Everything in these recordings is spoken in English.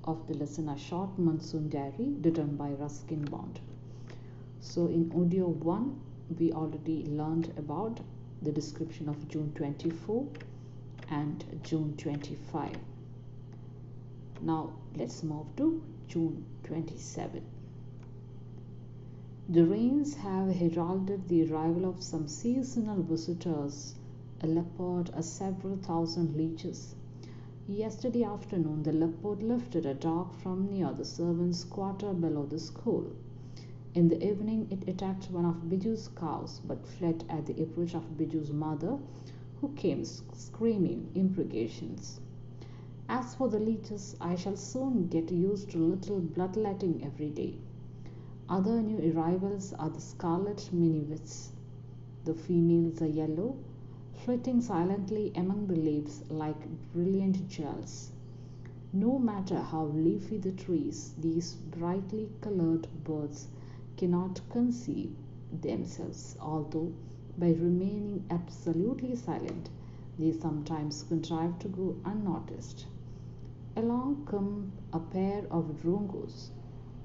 of the lesson, A Short Monsoon Diary, written by Ruskin Bond. So in audio 1, we already learned about the description of June 24 and June 25. Now let's move to June 27. The rains have heralded the arrival of some seasonal visitors, a leopard, several thousand leeches. Yesterday afternoon, the leopard lifted a dog from near the servants' quarter below the school. In the evening, it attacked one of Biju's cows, but fled at the approach of Biju's mother, who came screaming imprecations. As for the leeches, I shall soon get used to little bloodletting every day. Other new arrivals are the scarlet miniwits. The females are yellow, flitting silently among the leaves like brilliant jewels. No matter how leafy the trees, these brightly colored birds cannot conceal themselves, although by remaining absolutely silent, they sometimes contrive to go unnoticed. Along come a pair of drongos,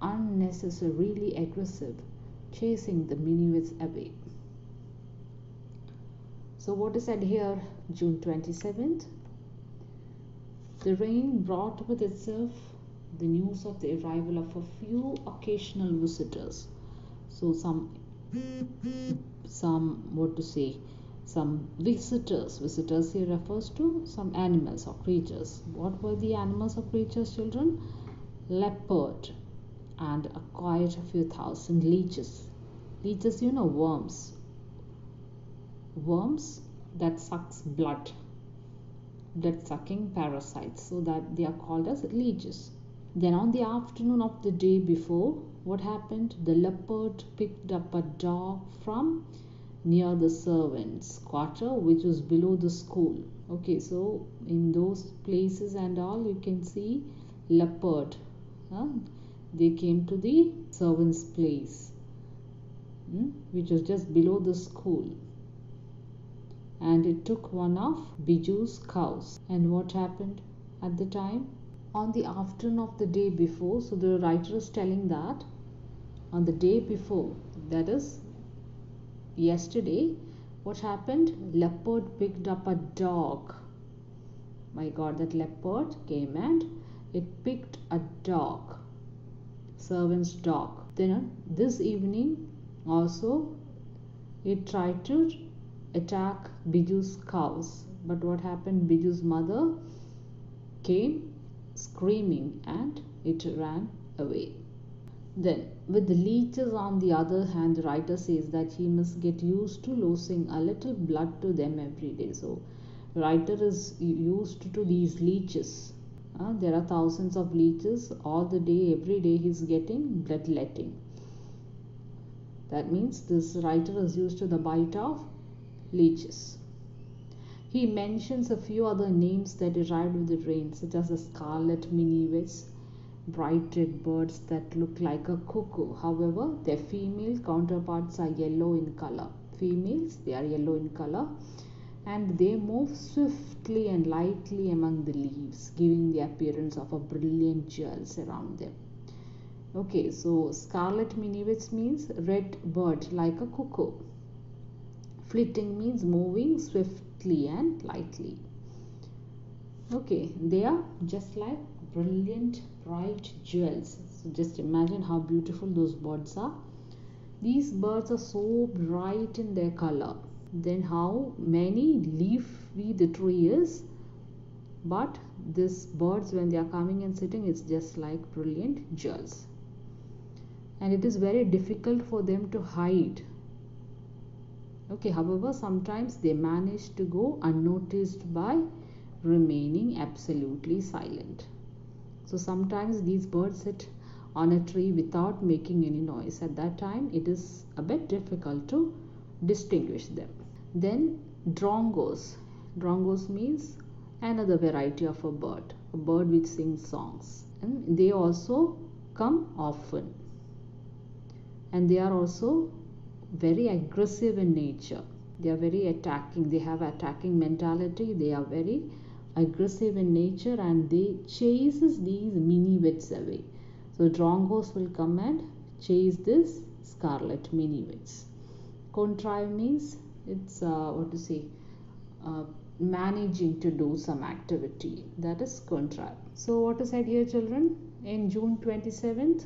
unnecessarily aggressive, chasing the miniwits away. So what is said here, June 27th? The rain brought with itself the news of the arrival of a few occasional visitors. So some visitors. Visitors here refers to some animals or creatures. What were the animals or creatures, children? Leopard and quite a few thousand leeches. Leeches, you know, worms. Worms that sucks blood sucking parasites, so that they are called as leeches. Then on the afternoon of the day before, what happened? The leopard picked up a dog from near the servants' quarter, which was below the school. Okay, so in those places and all, you can see leopard. They came to the servants' place, which was just below the school. And it took one of Biju's cows. And what happened at the time? On the afternoon of the day before, so the writer is telling that on the day before, that is yesterday, what happened? Leopard picked up a dog. My God, that leopard came and it picked a dog, servant's dog. Then this evening also, it tried to attack Biju's cows. But what happened? Biju's mother came screaming and it ran away. Then with the leeches, on the other hand, the writer says that he must get used to losing a little blood to them every day. So the writer is used to these leeches. There are thousands of leeches all the day, every day he's getting bloodletting. That means this writer is used to the bite of leeches. He mentions a few other names that arrived with the rain, such as the scarlet miniwits, bright red birds that look like a cuckoo. However, their female counterparts are yellow in color. Females, they are yellow in color, and they move swiftly and lightly among the leaves, giving the appearance of a brilliant jewels around them. Okay, so scarlet miniwits means red bird like a cuckoo. Flitting means moving swiftly and lightly. Okay, they are just like brilliant, bright jewels. So just imagine how beautiful those birds are. These birds are so bright in their color. Then how many leafy the tree is. But these birds, when they are coming and sitting, it's just like brilliant jewels. And it is very difficult for them to hide. Okay, however, sometimes they manage to go unnoticed by remaining absolutely silent. So sometimes these birds sit on a tree without making any noise. At that time, it is a bit difficult to distinguish them. Then drongos. Drongos means another variety of a bird which sings songs. And they also come often. And they are also very aggressive in nature. They are very attacking. They have attacking mentality. They are very aggressive in nature, and they chases these mini-wits away. So drongos will come and chase this scarlet mini-wits. Contrive means it's what to say, uh, managing to do some activity, that is contrive. So what is said here, children? In June 27th,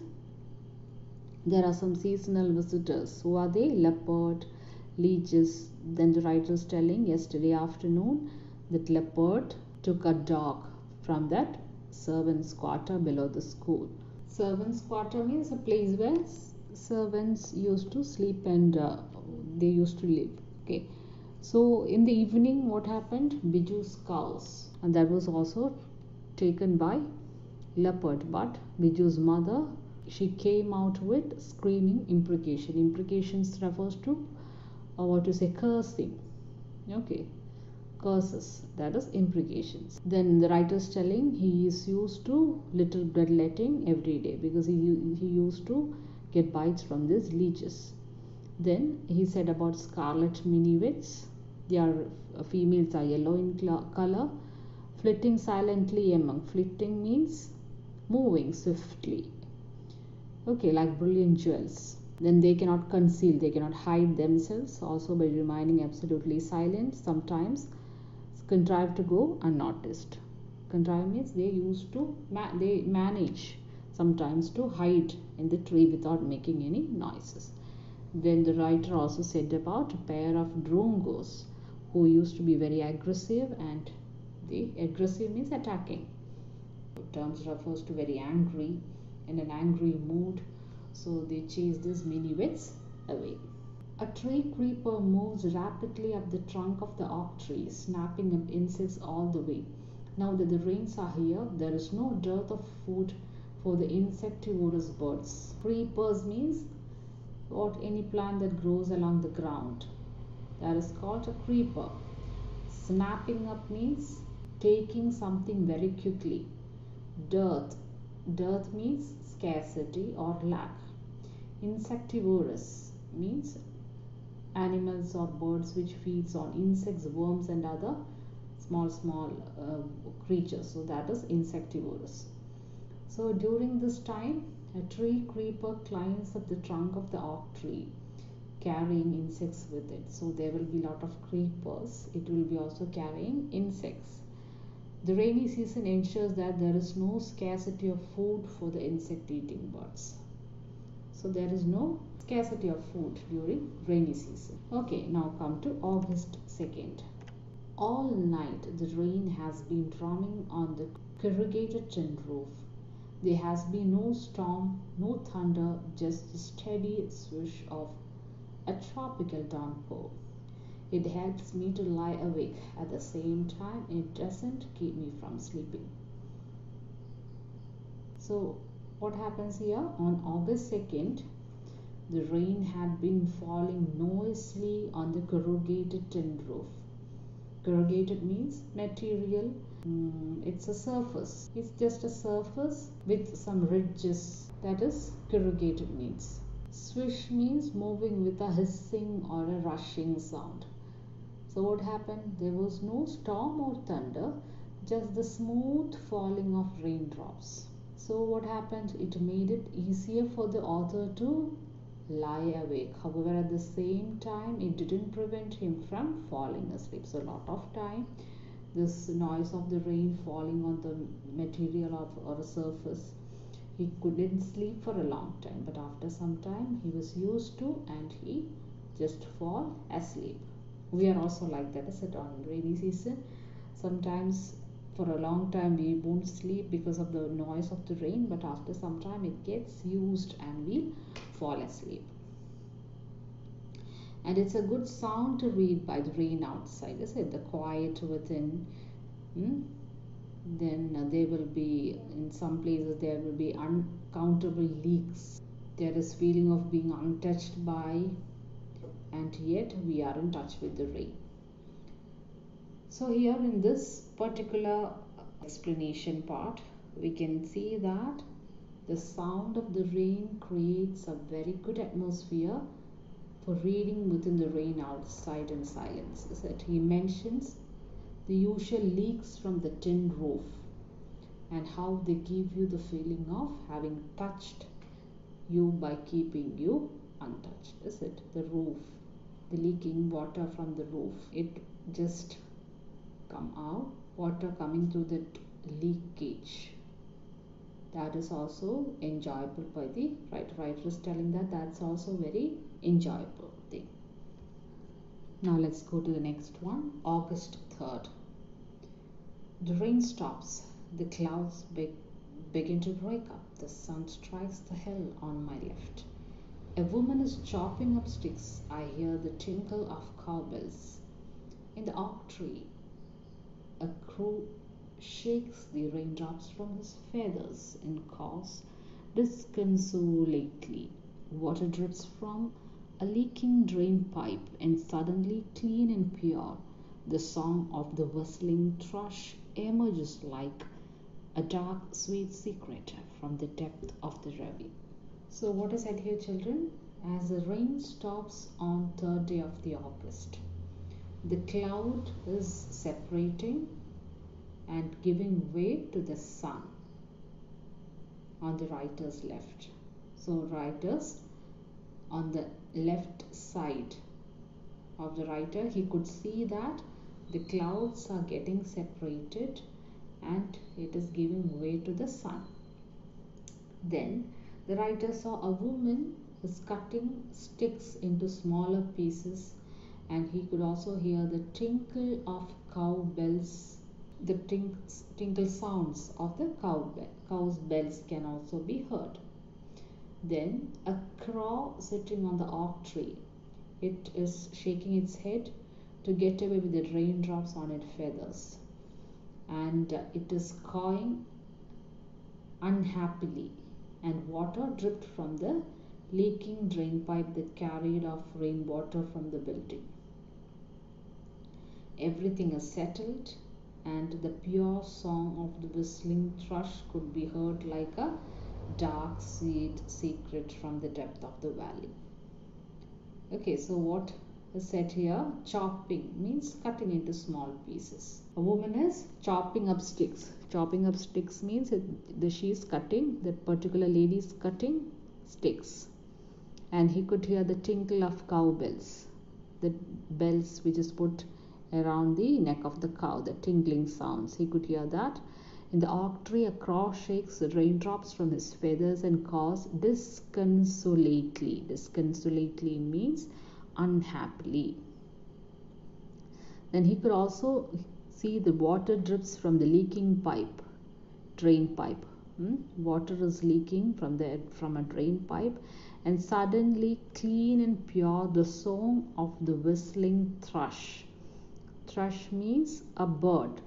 there are some seasonal visitors. Who are they? Leopard, leeches. Then the writer is telling yesterday afternoon that leopard took a dog from that servants' quarter below the school. Servants' quarter means a place where servants used to sleep and they used to live. Okay. So in the evening, what happened? Biju's cows, and that was also taken by leopard. But Biju's mother, she came out with screaming imprecation. Imprecations refers to what to say, cursing. Okay, curses, that is imprecations. Then the writer is telling he is used to little bloodletting every day because he used to get bites from these leeches. Then he said about scarlet miniwits. They are females are yellow in color, flitting silently among. Flitting means moving swiftly. Okay, like brilliant jewels. Then they cannot conceal, they cannot hide themselves also by remaining absolutely silent. Sometimes contrive to go unnoticed. Contrive means they used to they manage sometimes to hide in the tree without making any noises. Then the writer also said about a pair of drongos who used to be very aggressive, and the aggressive means attacking. Terms refers to very angry, in an angry mood. So they chase these mini-wits away. A tree creeper moves rapidly up the trunk of the oak tree, snapping up insects all the way. Now that the rains are here, there is no dearth of food for the insectivorous birds. Creepers means what, any plant that grows along the ground. That is called a creeper. Snapping up means taking something very quickly. Dearth. Dearth means scarcity or lack. Insectivorous means animals or birds which feeds on insects, worms and other small creatures. So that is insectivorous. So during this time, a tree creeper climbs up the trunk of the oak tree carrying insects with it. So there will be a lot of creepers. It will be also carrying insects. The rainy season ensures that there is no scarcity of food for the insect eating birds. So there is no scarcity of food during rainy season. Okay, now come to August 2nd. All night the rain has been drumming on the corrugated tin roof. There has been no storm, no thunder, just the steady swish of a tropical downpour. It helps me to lie awake. At the same time, it doesn't keep me from sleeping. So what happens here? On August 2nd, the rain had been falling noisily on the corrugated tin roof. Corrugated means material. It's a surface. It's just a surface with some ridges. That is corrugated means. Swish means moving with a hissing or a rushing sound. So what happened? There was no storm or thunder, just the smooth falling of raindrops. So what happened? It made it easier for the author to lie awake. However, at the same time, it didn't prevent him from falling asleep. So a lot of time, this noise of the rain falling on the material of or a surface, he couldn't sleep for a long time. But after some time, he was used to, and he just fall asleep. We are also like that, is it? On rainy season, sometimes for a long time we won't sleep because of the noise of the rain, but after some time it gets used and we fall asleep. And it's a good sound to read by the rain outside, is it? The quiet within. Then there will be, in some places there will be uncountable leaks. There is feeling of being untouched by, and yet we are in touch with the rain. So here in this particular explanation part, we can see that the sound of the rain creates a very good atmosphere for reading within the rain outside in silence. He mentions the usual leaks from the tin roof, and how they give you the feeling of having touched you by keeping you untouched. Is it the roof, the leaking water from the roof? It just come out, water coming through that leakage. That is also enjoyable by the writer. Writer is telling that that's also very enjoyable thing. Now let's go to the next one. August 3rd. The rain stops. The clouds begin to break up. The sun strikes the hill on my left. A woman is chopping up sticks. I hear the tinkle of cowbells. In the oak tree, a crow shakes the raindrops from his feathers and caws disconsolately. Water drips from a leaking drain pipe, and suddenly, clean and pure, the song of the whistling thrush emerges like a dark, sweet secret from the depth of the ravine. So, what is said here, children? As the rain stops on 3rd day of the August, the cloud is separating and giving way to the sun on the writer's left. So, writers on the left side of the writer, he could see that the clouds are getting separated and it is giving way to the sun. Then the writer saw a woman is cutting sticks into smaller pieces, and he could also hear the tinkle of cowbells. The tinkle sounds of the cow's bells can also be heard. Then a crow sitting on the oak tree. It is shaking its head to get away with the raindrops on its feathers, and it is cawing unhappily, and water dripped from the leaking drain pipe that carried off rainwater from the building. Everything is settled, and the pure song of the whistling thrush could be heard like a dark, sweet secret from the depth of the valley. Okay, so what is said here? Chopping means cutting into small pieces. A woman is chopping up sticks. Chopping up sticks means she is cutting, that particular lady is cutting sticks. And he could hear the tinkle of cow bells, the bells which is put around the neck of the cow, the tinkling sounds. He could hear that. In the oak tree, a crow shakes the raindrops from his feathers and caws disconsolately. Disconsolately means unhappily. Then he could also see the water drips from the leaking pipe, drain pipe. Water is leaking from a drain pipe, and suddenly, clean and pure, the song of the whistling thrush. Thrush means a bird.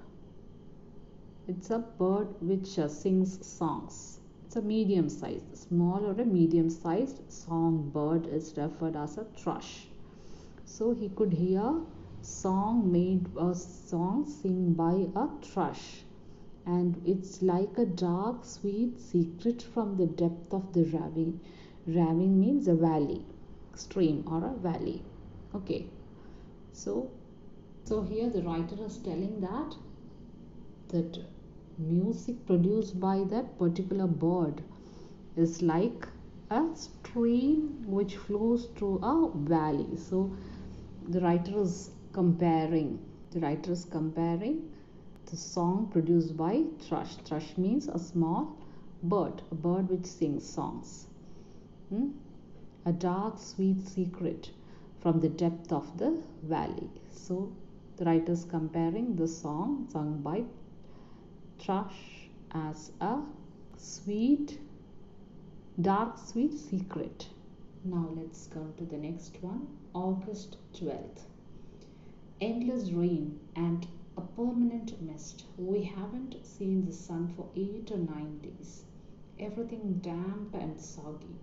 It's a bird which sings songs. It's a medium sized, small or a medium sized song bird is referred as a thrush. So he could hear song sing by a thrush, and it's like a dark, sweet secret from the depth of the ravine. Ravine means a valley, stream or a valley. Okay, so here the writer is telling that music produced by that particular bird is like a stream which flows through a valley. So the writer is comparing the song produced by thrush. Thrush means a small bird, a bird which sings songs. A dark, sweet secret from the depth of the valley. So the writer is comparing the song sung by thrush as a sweet, dark, sweet secret. Now let's come to the next one. August 12th. Endless rain and a permanent mist. We haven't seen the sun for 8 or 9 days. Everything damp and soggy.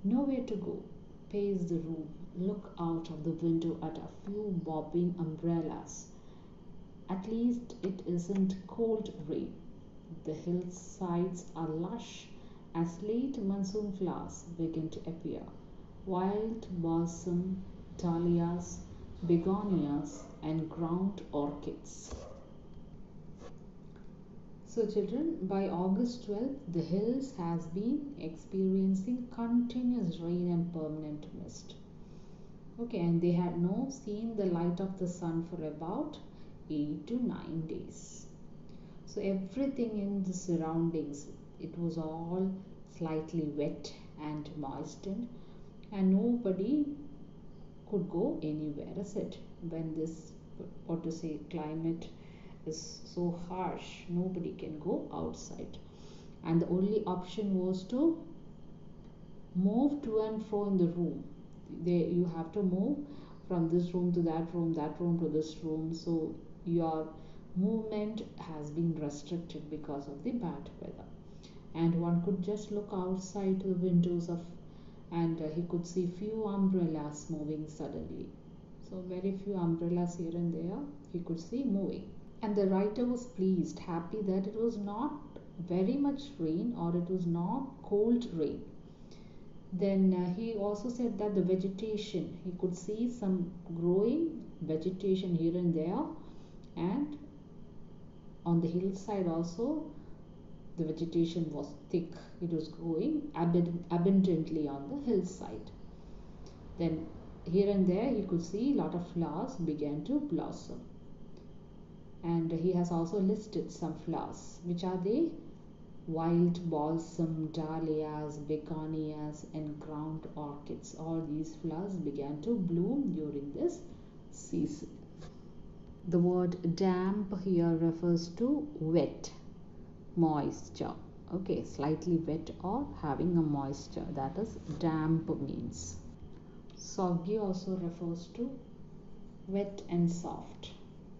Nowhere to go. Pace the room. Look out of the window at a few bobbing umbrellas. At least it isn't cold rain. The hillsides are lush as late monsoon flowers begin to appear. Wild balsam, dahlias, begonias, and ground orchids. So children, by August 12th, the hills has been experiencing continuous rain and permanent mist. Okay, and they had no seen the light of the sun for about 8 to 9 days. So everything in the surroundings, it was all slightly wet and moistened, and nobody could go anywhere. I said, when this, what to say, climate is so harsh, nobody can go outside, and the only option was to move to and fro in the room. You have to move from this room to that room to this room. So your movement has been restricted because of the bad weather. And one could just look outside the windows of, and he could see few umbrellas moving suddenly. So very few umbrellas here and there he could see moving. And the writer was pleased, happy that it was not very much rain or it was not cold rain. Then he also said that the vegetation, he could see some growing vegetation here and there, and on the hillside also the vegetation was thick, it was growing abundantly on the hillside. Then here and there he could see a lot of flowers began to blossom, and he has also listed some flowers. Which are they? Wild balsam, dahlias, begonias, and ground orchids. All these flowers began to bloom during this season. The word damp here refers to wet, moisture. Okay, slightly wet or having a moisture. That is damp means. Soggy also refers to wet and soft.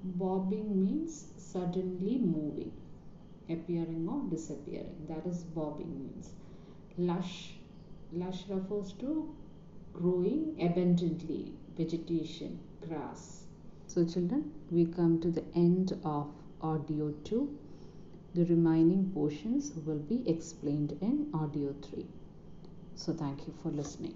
Bobbing means suddenly moving, appearing or disappearing. That is bobbing means. Lush refers to growing abundantly, vegetation, grass. So children, we come to the end of audio 2. The remaining portions will be explained in audio 3. So thank you for listening.